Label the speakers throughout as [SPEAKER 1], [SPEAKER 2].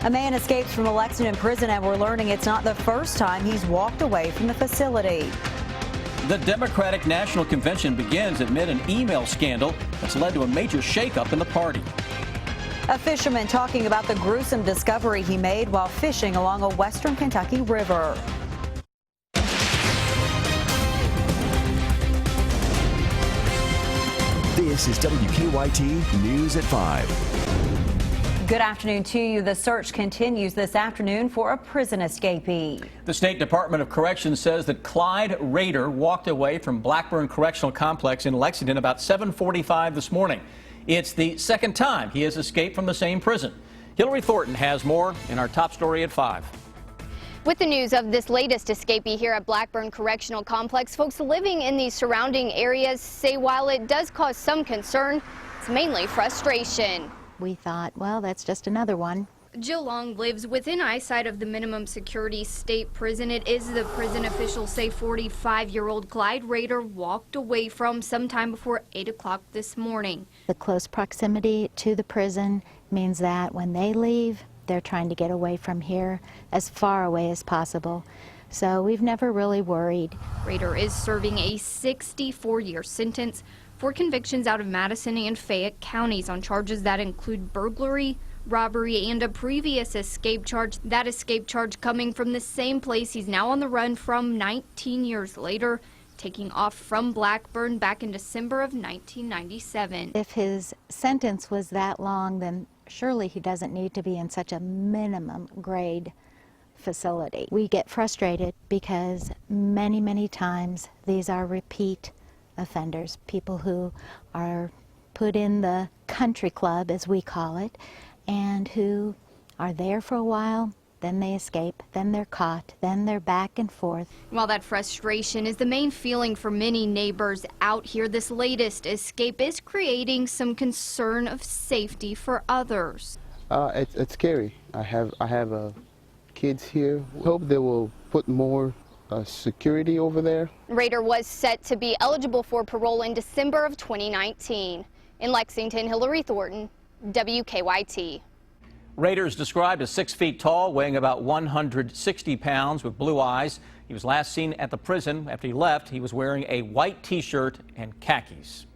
[SPEAKER 1] A man escapes from a Lexington prison, and we're learning it's not the first time he's walked away from the facility.
[SPEAKER 2] The Democratic National Convention begins amid an email scandal that's led to a major shakeup in the party.
[SPEAKER 1] A fisherman talking about the gruesome discovery he made while fishing along a western Kentucky river.
[SPEAKER 3] This is WKYT News at 5.
[SPEAKER 1] Good afternoon to you. The search continues this afternoon for a prison escapee.
[SPEAKER 2] The State Department of Corrections says that Clyde Rader walked away from Blackburn Correctional Complex in Lexington about 7:45 this morning. It's the second time he has escaped from the same prison. Hillary Thornton has more in our top story at 5.
[SPEAKER 4] With the news of this latest escapee here at Blackburn Correctional Complex, folks living in these surrounding areas say while it does cause some concern, it's mainly frustration.
[SPEAKER 5] We thought, well, that's just another one.
[SPEAKER 4] Jill Long lives within eyesight of the minimum security state prison. It is the prison officials say 45-year-old Clyde Rader walked away from sometime before 8 o'clock this morning.
[SPEAKER 5] The close proximity to the prison means that when they leave, they're trying to get away from here as far away as possible. So we've never really worried.
[SPEAKER 4] Rader is serving a 64-year sentence for convictions out of Madison and Fayette counties on charges that include burglary, robbery, and a previous escape charge. That escape charge coming from the same place he's now on the run from 19 years later, taking off from Blackburn back in December of 1997.
[SPEAKER 5] If his sentence was that long, then surely he doesn't need to be in such a minimum grade facility. We get frustrated because many times these are repeat offenders, people who are put in the country club, as we call it, and who are there for a while, then they escape, then they're caught, then they're back and forth.
[SPEAKER 4] While that frustration is the main feeling for many neighbors out here, this latest escape is creating some concern of safety for others.
[SPEAKER 6] It's scary. I have kids here. Hope they will put more security over there.
[SPEAKER 4] Rader was set to be eligible for parole in December of 2019. In Lexington, Hillary Thornton, WKYT.
[SPEAKER 2] Rader is described as 6 feet tall, weighing about 160 pounds, with blue eyes. He was last seen at the prison. After he left, he was wearing a white T-shirt and khakis.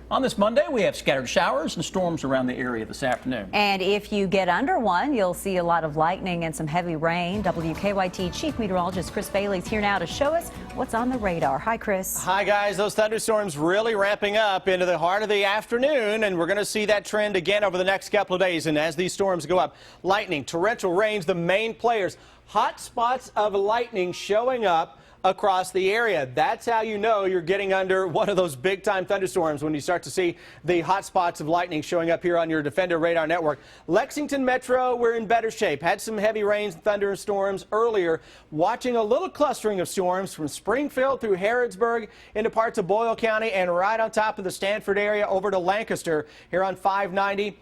[SPEAKER 2] On this Monday, we have scattered showers and storms around the area this afternoon.
[SPEAKER 1] And if you get under one, you'll see a lot of lightning and some heavy rain. WKYT Chief Meteorologist Chris Bailey's here now to show us what's on the radar. Hi, Chris.
[SPEAKER 7] Hi, guys. Those thunderstorms really ramping up into the heart of the afternoon, and we're going to see that trend again over the next couple of days. And as these storms go up, lightning, torrential rains, the main players. Hot spots of lightning showing up across the area. That's how you know you're getting under one of those big-time thunderstorms, when you start to see the hot spots of lightning showing up here on your Defender radar network. Lexington Metro, we're in better shape. Had some heavy rains and thunderstorms earlier. Watching a little clustering of storms from Springfield through Harrodsburg into parts of Boyle County and right on top of the Stanford area over to Lancaster here on 590.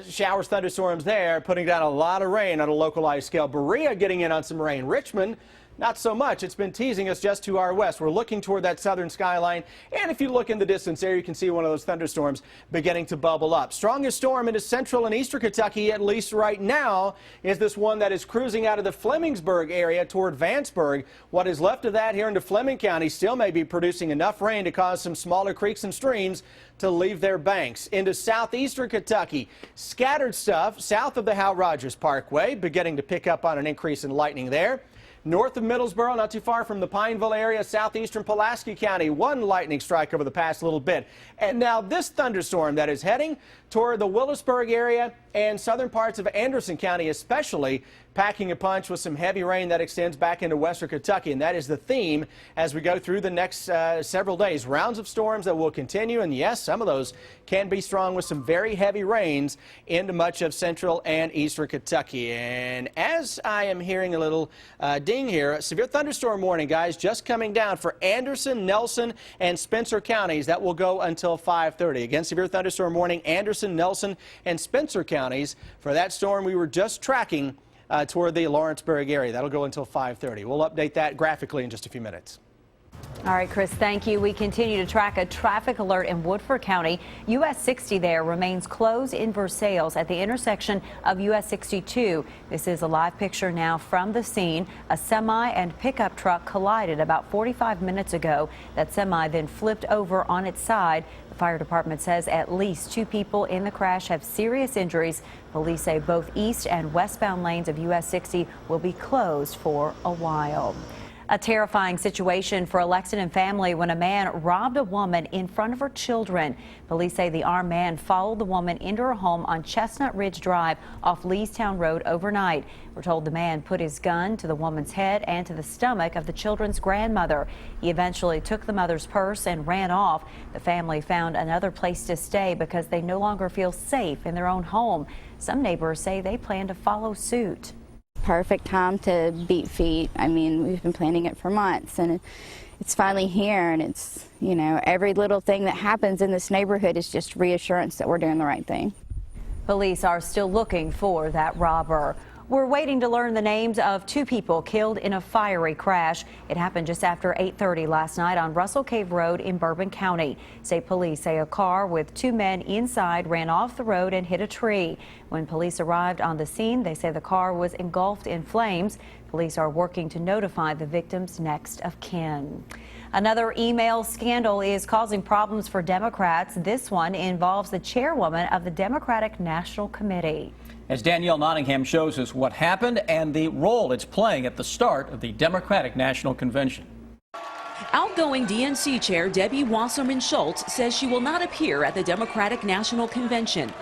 [SPEAKER 7] Showers, thunderstorms there, putting down a lot of rain on a localized scale. Berea getting in on some rain. Richmond, not so much. It's been teasing us just to our west. We're looking toward that southern skyline, and if you look in the distance there, you can see one of those thunderstorms beginning to bubble up. Strongest storm into central and eastern Kentucky, at least right now, is this one that is cruising out of the Flemingsburg area toward Vanceburg. What is left of that here into Fleming County still may be producing enough rain to cause some smaller creeks and streams to leave their banks. Into southeastern Kentucky, scattered stuff south of the Hal Rogers Parkway, beginning to pick up on an increase in lightning there. North of Middlesboro, not too far from the Pineville area, southeastern Pulaski County, one lightning strike over the past little bit. And now this thunderstorm that is heading toward the Willisburg area and southern parts of Anderson County especially, packing a punch with some heavy rain that extends back into western Kentucky. And that is the theme as we go through the next several days. Rounds of storms that will continue, and yes, some of those can be strong with some very heavy rains into much of central and eastern Kentucky. And as I am hearing a little ding here, severe thunderstorm warning, guys, just coming down for Anderson, Nelson, and Spencer counties. That will go until 5:30. Again, severe thunderstorm warning, Anderson, Nelson, and Spencer counties for that storm we were just tracking toward the Lawrenceburg area. That'll go until 5:30. We'll update that graphically in just a few minutes.
[SPEAKER 1] All right, Chris, thank you. We continue to track a traffic alert in Woodford County. US 60 there remains closed in Versailles at the intersection of US 62. This is a live picture now from the scene. A semi and pickup truck collided about 45 minutes ago. That semi then flipped over on its side. The fire department says at least 2 people in the crash have serious injuries. Police say both east and westbound lanes of US 60 will be closed for a while. A terrifying situation for a Lexington family when a man robbed a woman in front of her children. Police say the armed man followed the woman into her home on Chestnut Ridge Drive off Leestown Road overnight. We're told the man put his gun to the woman's head and to the stomach of the children's grandmother. He eventually took the mother's purse and ran off. The family found another place to stay because they no longer feel safe in their own home. Some neighbors say they plan to follow suit.
[SPEAKER 8] Perfect time to beat feet. I mean, we've been planning it for months, and it's finally here, and it's, you know, every little thing that happens in this neighborhood is just reassurance that we're doing the right thing.
[SPEAKER 1] Police are still looking for that robber. We're waiting to learn the names of 2 people killed in a fiery crash. It happened just after 8:30 last night on Russell Cave Road in Bourbon County. State police say a car with 2 men inside ran off the road and hit a tree. When police arrived on the scene, they say the car was engulfed in flames. Police are working to notify the victim's next of kin. Another email scandal is causing problems for Democrats. This one involves the chairwoman of the Democratic National Committee.
[SPEAKER 2] As Danielle Nottingham shows us what happened and the role it's playing at the start of the Democratic National Convention.
[SPEAKER 9] Outgoing DNC Chair Debbie Wasserman Schultz says she will not appear at the Democratic National Convention.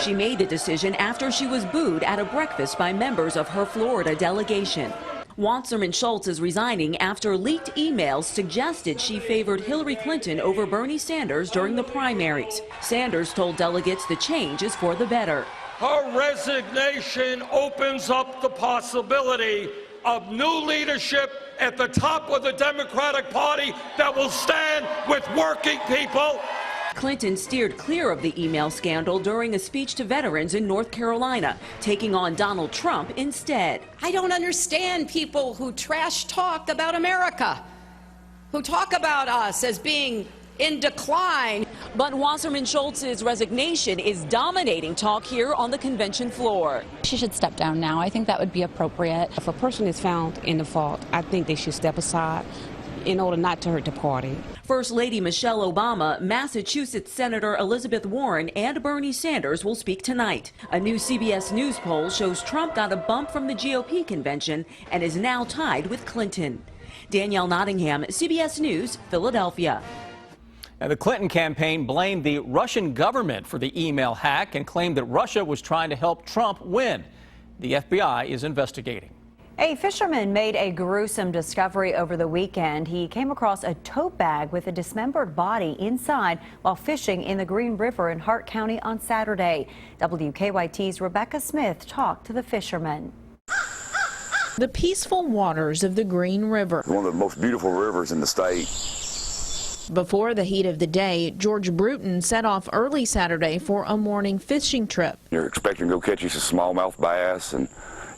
[SPEAKER 9] She made the decision after she was booed at a breakfast by members of her Florida delegation. Wasserman Schultz is resigning after leaked emails suggested she favored Hillary Clinton over Bernie Sanders during the primaries. Sanders told delegates the change is for the better.
[SPEAKER 10] Her resignation opens up the possibility of new leadership at the top of the Democratic Party that will stand with working people.
[SPEAKER 9] Clinton steered clear of the email scandal during a speech to veterans in North Carolina, taking on Donald Trump instead.
[SPEAKER 11] I don't understand people who trash talk about America, who talk about us as being in decline.
[SPEAKER 9] But Wasserman Schultz's resignation is dominating talk here on the convention floor.
[SPEAKER 12] She should step down now. I think that would be appropriate.
[SPEAKER 13] If a person is found in the fault, I think they should step aside in order not to hurt the party.
[SPEAKER 9] First Lady Michelle Obama, Massachusetts Senator Elizabeth Warren, and Bernie Sanders will speak tonight. A new CBS News poll shows Trump got a bump from the GOP convention and is now tied with Clinton. Danielle Nottingham, CBS News, Philadelphia.
[SPEAKER 2] And the Clinton campaign blamed the Russian government for the email hack and claimed that Russia was trying to help Trump win. The FBI is investigating.
[SPEAKER 1] A fisherman made a gruesome discovery over the weekend. He came across a tote bag with a dismembered body inside while fishing in the Green River in Hart County on Saturday. WKYT's Rebecca Smith talked to the fisherman.
[SPEAKER 14] The peaceful waters of the Green River.
[SPEAKER 15] One of the most beautiful rivers in the state.
[SPEAKER 14] Before the heat of the day, George Bruton set off early Saturday for a morning fishing trip.
[SPEAKER 15] You're expecting to go catch you some smallmouth bass and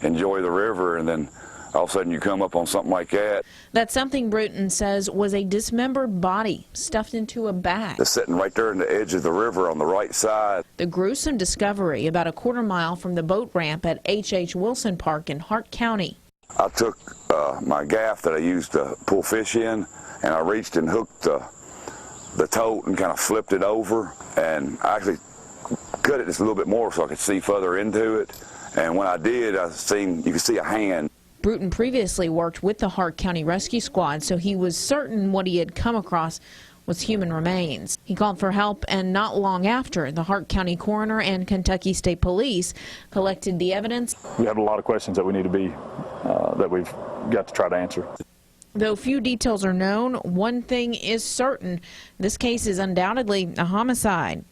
[SPEAKER 15] enjoy the river, and then all of a sudden you come up on something like that.
[SPEAKER 14] That's something Bruton says was a dismembered body stuffed into a bag.
[SPEAKER 15] It's sitting right there in the edge of the river on the right side.
[SPEAKER 14] The gruesome discovery about a quarter-mile from the boat ramp at H.H. Wilson Park in Hart County.
[SPEAKER 15] I took my gaff that I used to pull fish in, and I reached and hooked the tote and kind of flipped it over, and I actually cut it just a little bit more so I could see further into it. And when I did, you could see a hand.
[SPEAKER 14] Bruton previously worked with the Hart County Rescue Squad, so he was certain what he had come across was human remains. He called for help, and not long after, the Hart County coroner and Kentucky State Police collected the evidence.
[SPEAKER 16] We have a lot of questions that we need to be, that we've got to try to answer.
[SPEAKER 14] Though few details are known, one thing is certain. This case is undoubtedly a homicide.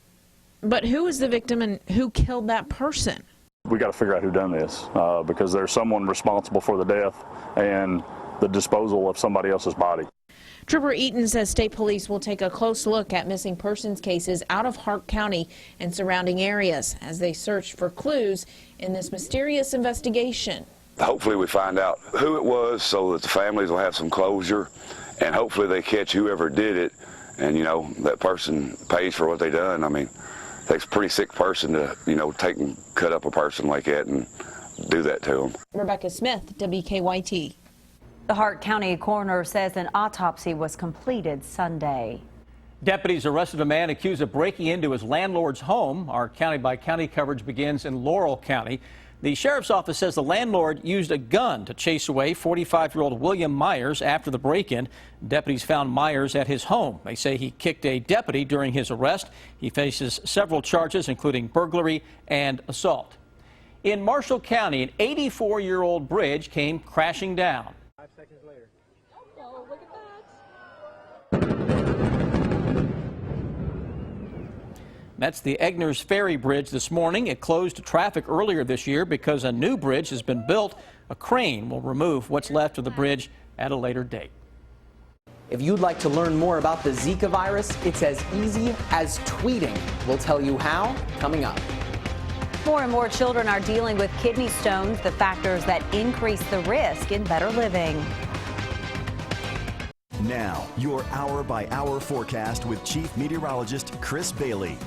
[SPEAKER 14] But who is the victim and who killed that person?
[SPEAKER 16] We got to figure out who done this because there's someone responsible for the death and the disposal of somebody else's body.
[SPEAKER 14] Trooper Eaton says state police will take a close look at missing persons cases out of Hart County and surrounding areas as they search for clues in this mysterious investigation.
[SPEAKER 15] Hopefully we find out who it was so that the families will have some closure and hopefully they catch whoever did it, and that person pays for what they done. I mean, it takes a pretty sick person to take and cut up a person like that and do that to them.
[SPEAKER 14] Rebecca Smith, WKYT.
[SPEAKER 1] The Hart County coroner says an autopsy was completed Sunday.
[SPEAKER 2] Deputies arrested a man accused of breaking into his landlord's home. Our county-by-county coverage begins in Laurel County. The sheriff's office says the landlord used a gun to chase away 45-year-old William Myers after the break-in. Deputies found Myers at his home. They say he kicked a deputy during his arrest. He faces several charges, including burglary and assault. In Marshall County, an 84-year-old bridge came crashing down.
[SPEAKER 17] 5 seconds later.
[SPEAKER 18] Oh, look at that.
[SPEAKER 2] That's the Egner's Ferry Bridge this morning. It closed to traffic earlier this year because a new bridge has been built. A crane will remove what's left of the bridge at a later date.
[SPEAKER 17] If you'd like to learn more about the Zika virus, it's as easy as tweeting. We'll tell you how coming up.
[SPEAKER 1] More and more children are dealing with kidney stones, the factors that increase the risk in better living.
[SPEAKER 3] Now, your hour-by-hour forecast with Chief Meteorologist Chris Bailey.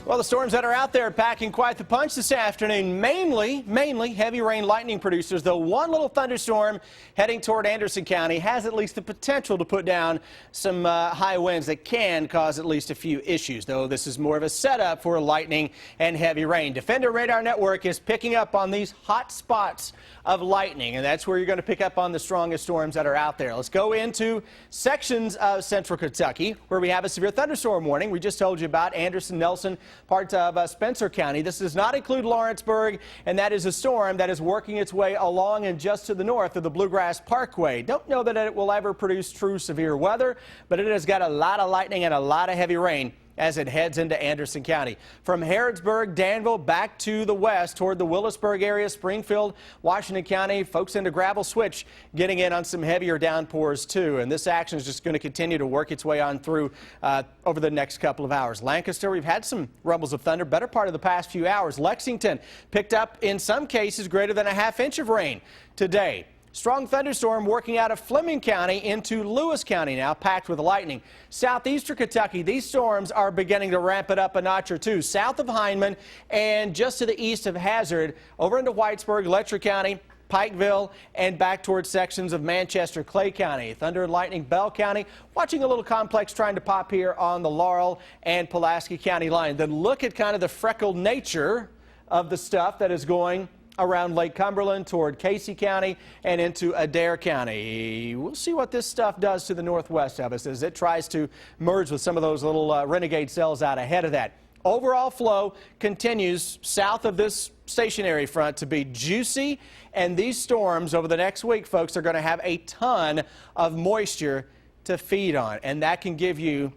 [SPEAKER 7] Well, the storms that are out there packing quite the punch this afternoon. Mainly heavy rain lightning producers, though one little thunderstorm heading toward Anderson County has at least the potential to put down some high winds that can cause at least a few issues, though this is more of a setup for lightning and heavy rain. Defender Radar Network is picking up on these hot spots of lightning, and that's where you're going to pick up on the strongest storms that are out there. Let's go into sections of central Kentucky where we have a severe thunderstorm warning. We just told you about Anderson, Nelson, parts of Spencer County. This does not include Lawrenceburg, and that is a storm that is working its way along and just to the north of the Bluegrass Parkway. Don't know that it will ever produce true severe weather, but it has got a lot of lightning and a lot of heavy rain as it heads into Anderson County. From Harrodsburg, Danville, back to the west toward the Willisburg area, Springfield, Washington County, folks into Gravel Switch getting in on some heavier downpours too. And this action is just going to continue to work its way on through over the next couple of hours. Lancaster, we've had some rumbles of thunder, better part of the past few hours. Lexington picked up in some cases greater than a half-inch of rain today. Strong thunderstorm working out of Fleming County into Lewis County now, packed with lightning. Southeastern Kentucky, these storms are beginning to ramp it up a notch or two. South of Hindman and just to the east of Hazard, over into Whitesburg, Letcher County, Pikeville, and back towards sections of Manchester, Clay County. Thunder and lightning, Bell County. Watching a little complex trying to pop here on the Laurel and Pulaski County line. Then look at kind of the freckled nature of the stuff that is going around Lake Cumberland toward Casey County and into Adair County. We'll see what this stuff does to the northwest of us as it tries to merge with some of those little renegade cells out ahead of that. Overall flow continues south of this stationary front to be juicy, and these storms over the next week, folks, are going to have a ton of moisture to feed on, and that can give you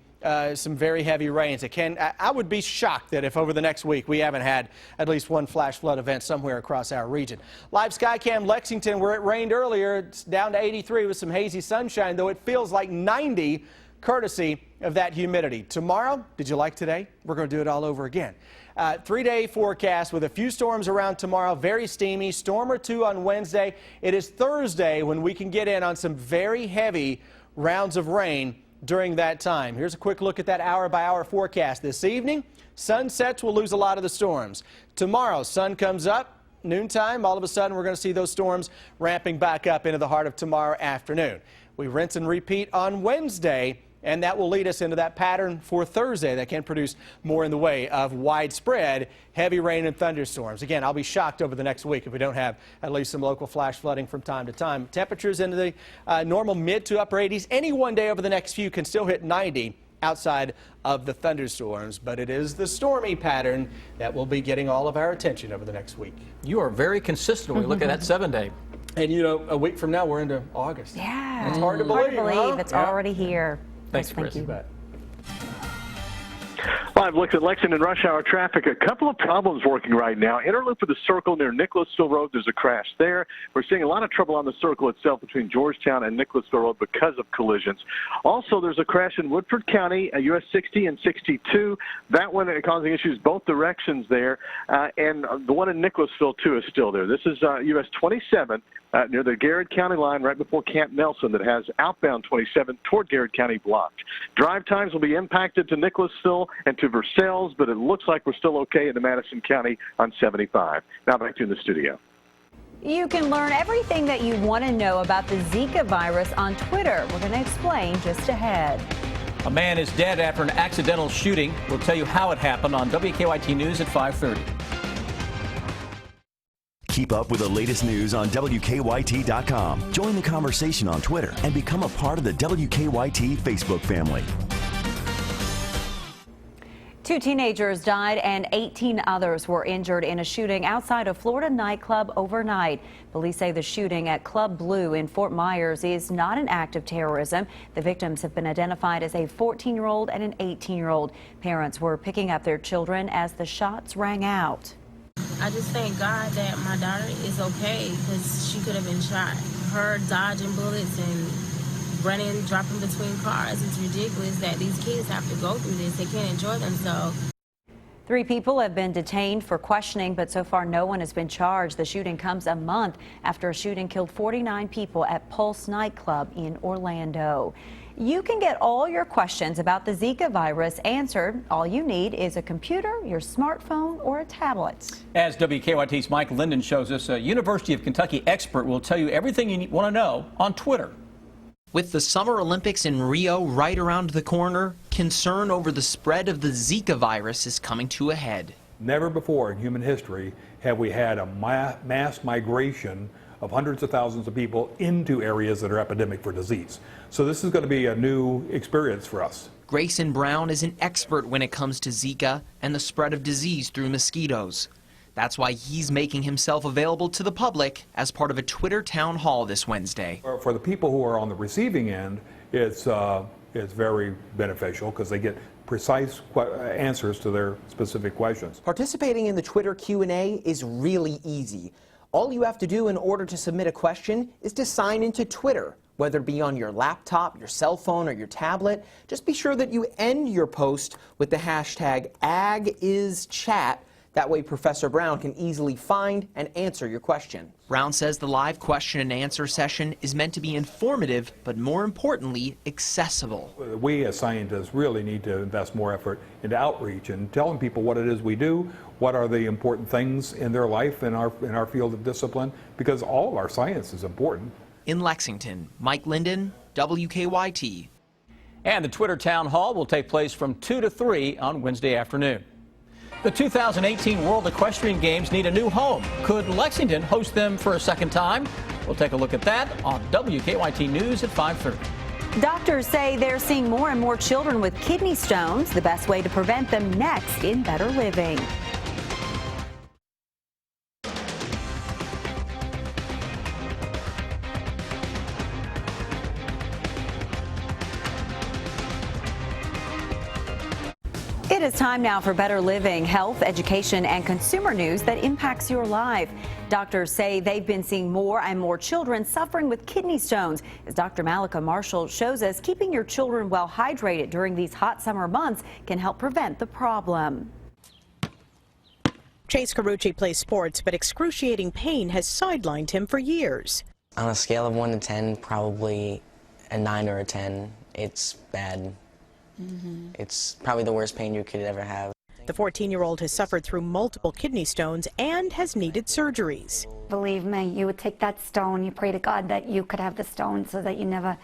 [SPEAKER 7] some very heavy rains. I would be shocked that if over the next week we haven't had at least one flash flood event somewhere across our region. Live Skycam Lexington, where it rained earlier, it's down to 83 with some hazy sunshine, though it feels like 90 courtesy of that humidity. Tomorrow, did you like today? We're going to do it all over again. 3-day forecast with a few storms around tomorrow, very steamy, storm or two on Wednesday. It is Thursday when we can get in on some very heavy rounds of rain during that time. Here's a quick look at that hour-by-hour forecast. This evening, sunsets will lose a lot of the storms. Tomorrow, sun comes up, noontime, all of a sudden we're going to see those storms ramping back up into the heart of tomorrow afternoon. We rinse and repeat on Wednesday, and that will lead us into that pattern for Thursday that can produce more in the way of widespread heavy rain and thunderstorms. Again, I'll be shocked over the next week if we don't have at least some local flash flooding from time to time. Temperatures into the normal mid to upper 80s. Any one day over the next few can still hit 90 outside of the thunderstorms, but it is the stormy pattern that will be getting all of our attention over the next week.
[SPEAKER 2] You are very consistent when we look at that 7-day.
[SPEAKER 7] And you know, a week from now we're into August.
[SPEAKER 1] Yeah.
[SPEAKER 7] It's hard to believe. Huh?
[SPEAKER 1] It's already here.
[SPEAKER 2] Thanks,
[SPEAKER 1] yes,
[SPEAKER 2] Chris.
[SPEAKER 1] Thank you.
[SPEAKER 19] Live looks at Lexington rush hour traffic. A couple of problems working right now. Interloop of the Circle near Nicholasville Road. There's a crash there. We're seeing a lot of trouble on the Circle itself between Georgetown and Nicholasville Road because of collisions. Also, there's a crash in Woodford County, US 60 and 62. That one causing issues both directions there. And the one in Nicholasville, too, is still there. This is US 27 near the Garrett County line right before Camp Nelson that has outbound 27 toward Garrett County blocked. Drive times will be impacted to Nicholasville and to Versailles, but it looks like we're still okay into Madison County on 75. Now back to you in the studio.
[SPEAKER 1] You can learn everything that you want to know about the Zika virus on Twitter. We're going to explain just ahead.
[SPEAKER 2] A man is dead after an accidental shooting. We'll tell you how it happened on WKYT News at 5:30.
[SPEAKER 3] Keep up with the latest news on WKYT.com. Join the conversation on Twitter and become a part of the WKYT Facebook family.
[SPEAKER 1] 2 teenagers died and 18 others were injured in a shooting outside a Florida nightclub overnight. Police say the shooting at Club Blue in Fort Myers is not an act of terrorism. The victims have been identified as a 14-year-old and an 18-year-old. Parents were picking up their children as the shots rang out.
[SPEAKER 18] I just thank God that my daughter is okay because she could have been shot. Her dodging bullets and running, dropping between cars. It's ridiculous that these kids have to go through this. They can't enjoy themselves.
[SPEAKER 1] 3 people have been detained for questioning, but so far no one has been charged. The shooting comes a month after a shooting killed 49 people at Pulse nightclub in Orlando. You can get all your questions about the Zika virus answered. All you need is a computer, your smartphone, or a tablet.
[SPEAKER 2] As WKYT's Mike Linden shows us, a University of Kentucky expert will tell you everything you want to know on Twitter.
[SPEAKER 20] With the Summer Olympics in Rio right around the corner, concern over the spread of the Zika virus is coming to a head.
[SPEAKER 21] Never before in human history have we had a mass migration of hundreds of thousands of people into areas that are epidemic for disease. So this is going to be a new experience for us.
[SPEAKER 20] Grayson Brown is an expert when it comes to Zika and the spread of disease through mosquitoes. That's why he's making himself available to the public as part of a Twitter town hall this Wednesday.
[SPEAKER 21] For the people who are on the receiving end, it's very beneficial because they get precise answers to their specific questions.
[SPEAKER 17] Participating in the Twitter Q&A is really easy. All you have to do in order to submit a question is to sign into Twitter, whether it be on your laptop, your cell phone, or your tablet. Just be sure that you end your post with the hashtag #AgIsChat. That way Professor Brown can easily find and answer your question.
[SPEAKER 20] Brown says the live question and answer session is meant to be informative, but more importantly, accessible.
[SPEAKER 21] We as scientists really need to invest more effort into outreach and telling people what it is we do, what are the important things in their life in our field of discipline, because all of our science is important.
[SPEAKER 20] In Lexington, Mike Linden, WKYT.
[SPEAKER 2] And the Twitter Town Hall will take place from 2 to 3 on Wednesday afternoon. The 2018 World Equestrian Games need a new home. Could Lexington host them for a second time? We'll take a look at that on WKYT News at 5:30.
[SPEAKER 1] Doctors say they're seeing more and more children with kidney stones. The best way to prevent them next in Better Living. It is time now for Better Living, health, education, and consumer news that impacts your life. Doctors say they've been seeing more and more children suffering with kidney stones. As Dr. Malika Marshall shows us, keeping your children well hydrated during these hot summer months can help prevent the problem.
[SPEAKER 22] Chase Carucci plays sports, but excruciating pain has sidelined him for years.
[SPEAKER 23] On a scale of 1 to 10, probably a 9 or a 10. It's bad. It's probably the worst pain you could ever have.
[SPEAKER 22] The 14-year-old has suffered through multiple kidney stones and has needed surgeries.
[SPEAKER 24] Believe me, you would take that stone, you pray to God that you could have the stone so that you never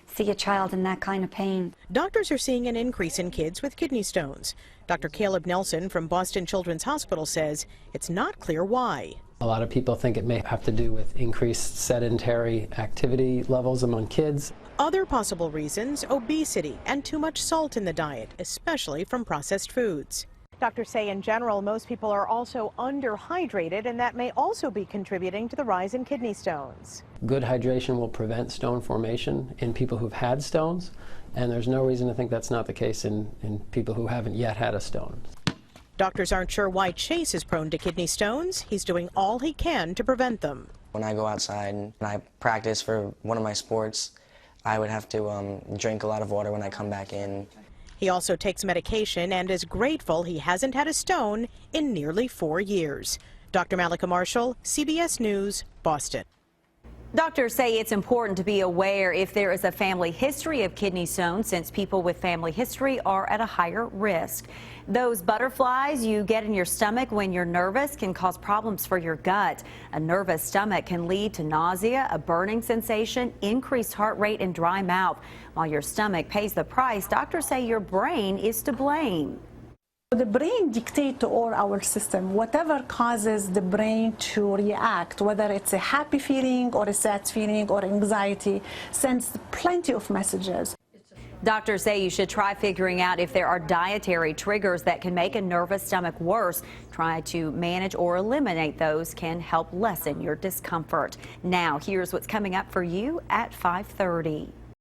[SPEAKER 24] see a child in that kind of pain.
[SPEAKER 22] Doctors are seeing an increase in kids with kidney stones. Dr. Caleb Nelson from Boston Children's Hospital says it's not clear why.
[SPEAKER 25] A lot of people think it may have to do with increased sedentary activity levels among kids.
[SPEAKER 22] Other possible reasons, obesity and too much salt in the diet, especially from processed foods. Doctors say in general, most people are also underhydrated, and that may also be contributing to the rise in kidney stones.
[SPEAKER 25] Good hydration will prevent stone formation in people who've had stones, and there's no reason to think that's not the case in people who haven't yet had a stone.
[SPEAKER 22] Doctors aren't sure why Chase is prone to kidney stones. He's doing all he can to prevent them.
[SPEAKER 23] When I go outside and I practice for one of my sports, I would have to drink a lot of water when I come back in.
[SPEAKER 22] He also takes medication and is grateful he hasn't had a stone in nearly 4 years. Dr. Malika Marshall, CBS News, Boston.
[SPEAKER 1] Doctors say it's important to be aware if there is a family history of kidney stones, since people with family history are at a higher risk. Those butterflies you get in your stomach when you're nervous can cause problems for your gut. A nervous stomach can lead to nausea, a burning sensation, increased heart rate, and dry mouth. While your stomach pays the price, doctors say your brain is to blame.
[SPEAKER 4] The brain dictates to all our system. Whatever causes the brain to react, whether it's a happy feeling or a sad feeling or anxiety, sends plenty of messages.
[SPEAKER 1] Doctors say you should try figuring out if there are dietary triggers that can make a nervous stomach worse. Try to manage or eliminate those can help lessen your discomfort. Now, here's what's coming up for you at 5:30.